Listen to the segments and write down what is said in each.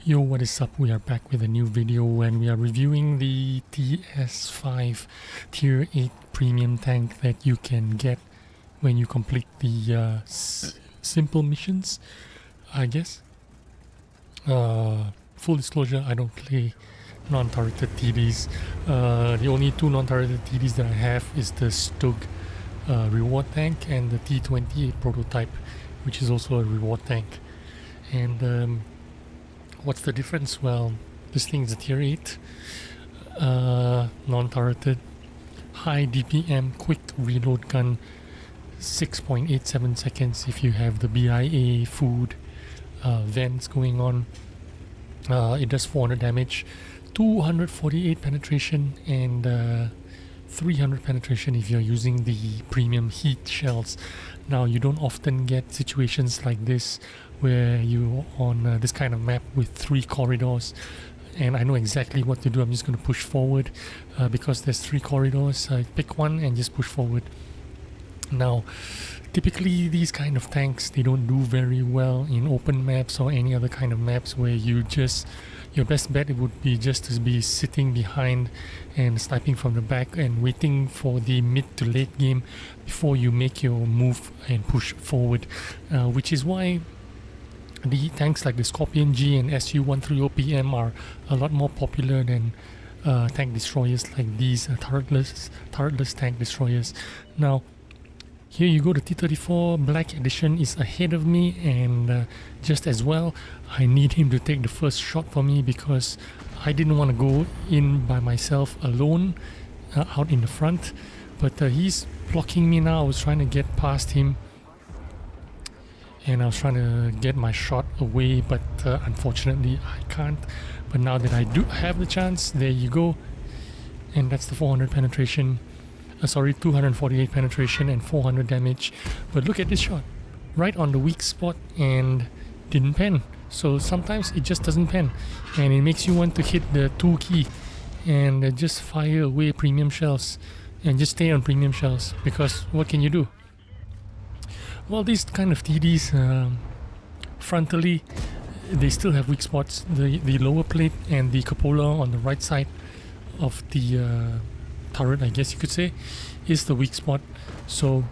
Yo, what is up? We are back with a new video and we are reviewing the TS-5 Tier 8 Premium tank that you can get when you complete the simple missions, I guess. Full disclosure, I don't play non-turreted TDs. The only two non-turreted TDs that I have is the Stug reward tank and the T-28 prototype, which is also a reward tank. And what's the difference? Well, this thing is a tier 8, non-turreted, high DPM, quick reload gun, 6.87 seconds if you have the BIA food vents going on. It does 400 damage, 248 penetration and 300 penetration if you're using the premium heat shells. Now, you don't often get situations like this where you're on this kind of map with 3 corridors, and I know exactly what to do. I'm just going to push forward because there's 3 corridors. I pick one and just push forward. Now, typically these kind of tanks, they don't do very well in open maps or any other kind of maps where you just, your best bet it would be just to be sitting behind and sniping from the back and waiting for the mid to late game before you make your move and push forward, which is why the tanks like the Scorpion G and SU-130PM are a lot more popular than tank destroyers like these turretless tank destroyers. Now, here you go, the T-34 Black Edition is ahead of me, and just as well, I need him to take the first shot for me because I didn't want to go in by myself alone out in the front, but he's blocking me now. I was trying to get past him and I was trying to get my shot away, but unfortunately I can't. But now that I do have the chance, there you go, and that's the 400 penetration. 248 penetration and 400 damage. But look at this shot, right on the weak spot, and didn't pen. So sometimes it just doesn't pen, and it makes you want to hit the 2 key and just fire away premium shells and just stay on premium shells, because what can you do? Well, these kind of TDs, frontally, they still have weak spots. The lower plate and the cupola on the right side of the turret, I guess you could say, is the weak spot. So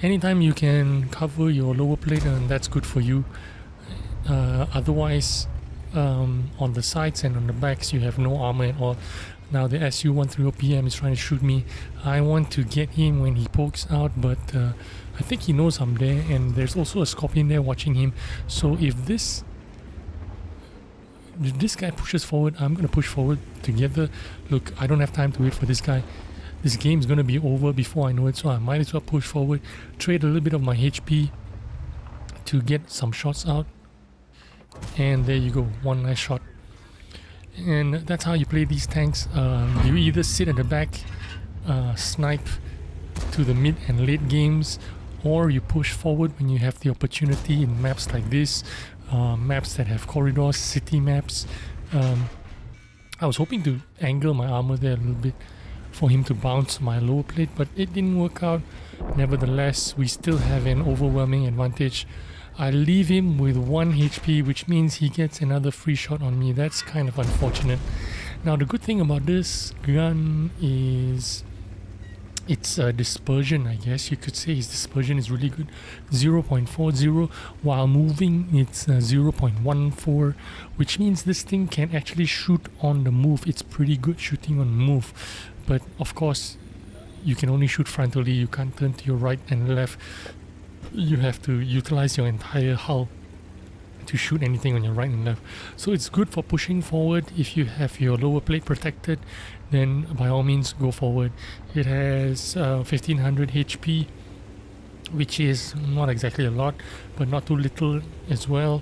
anytime you can cover your lower plate, and that's good for you. Otherwise, on the sides and on the backs, you have no armor at all. Now the SU-130PM is trying to shoot me. I want to get him when he pokes out, but I think he knows I'm there, and there's also a Scorpion there watching him. So if this guy pushes forward, I'm going to push forward together. Look, I don't have time to wait for this guy. This game's going to be over before I know it, so I might as well push forward, trade a little bit of my HP to get some shots out. And there you go, one nice shot. And that's how you play these tanks. You either sit at the back, snipe to the mid and late games, or you push forward when you have the opportunity in maps like this, maps that have corridors, city maps. I was hoping to angle my armor there a little bit for him to bounce my lower plate, but it didn't work out. Nevertheless, we still have an overwhelming advantage. I leave him with 1 HP, which means he gets another free shot on me. That's kind of unfortunate. Now, the good thing about this gun is its dispersion, I guess you could say its dispersion is really good. 0.40, while moving it's 0.14, which means this thing can actually shoot on the move. It's pretty good shooting on the move, but of course you can only shoot frontally. You can't turn to your right and left. You have to utilize your entire hull to shoot anything on your right and left. So it's good for pushing forward. If you have your lower plate protected, then by all means go forward. It has 1500 HP, which is not exactly a lot, but not too little as well.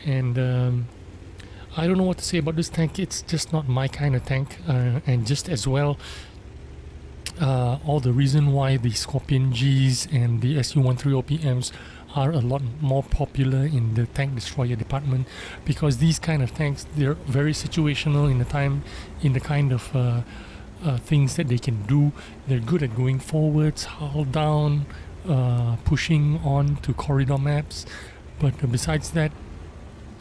And I don't know what to say about this tank. It's just not my kind of tank, and just as well, all the reason why the Scorpion Gs and the Su-13 OPMs are a lot more popular in the tank destroyer department, because these kind of tanks, they're very situational in the kind of things that they can do. They're good at going forwards, hull down, pushing on to corridor maps, but besides that,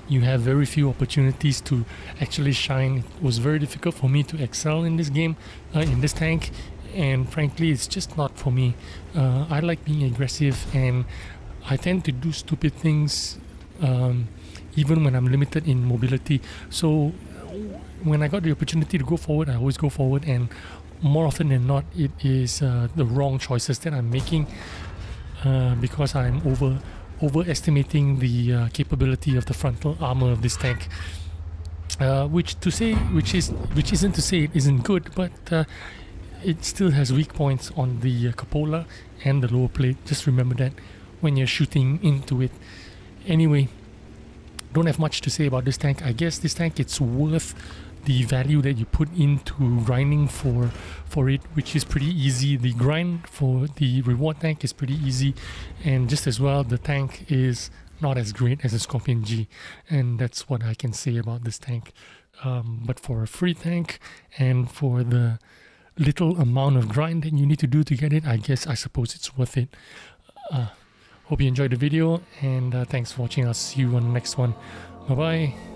you have very few opportunities to actually shine. It was very difficult for me to excel in this game, in this tank, and frankly it's just not for me. I like being aggressive, and I tend to do stupid things even when I'm limited in mobility. So when I got the opportunity to go forward, I always go forward, and more often than not it is the wrong choices that I'm making, because I'm overestimating the capability of the frontal armor of this tank, which isn't to say it isn't good, but it still has weak points on the cupola and the lower plate. Just remember that when you're shooting into it. Anyway, don't have much to say about this tank. I guess this tank, it's worth the value that you put into grinding for it, which is pretty easy. The grind for the reward tank is pretty easy, and just as well, the tank is not as great as a Scorpion G, and that's what I can say about this tank. But for a free tank and for the little amount of grind that you need to do to get it, I suppose it's worth it. Hope you enjoyed the video, and thanks for watching. I'll see you on the next one. Bye bye.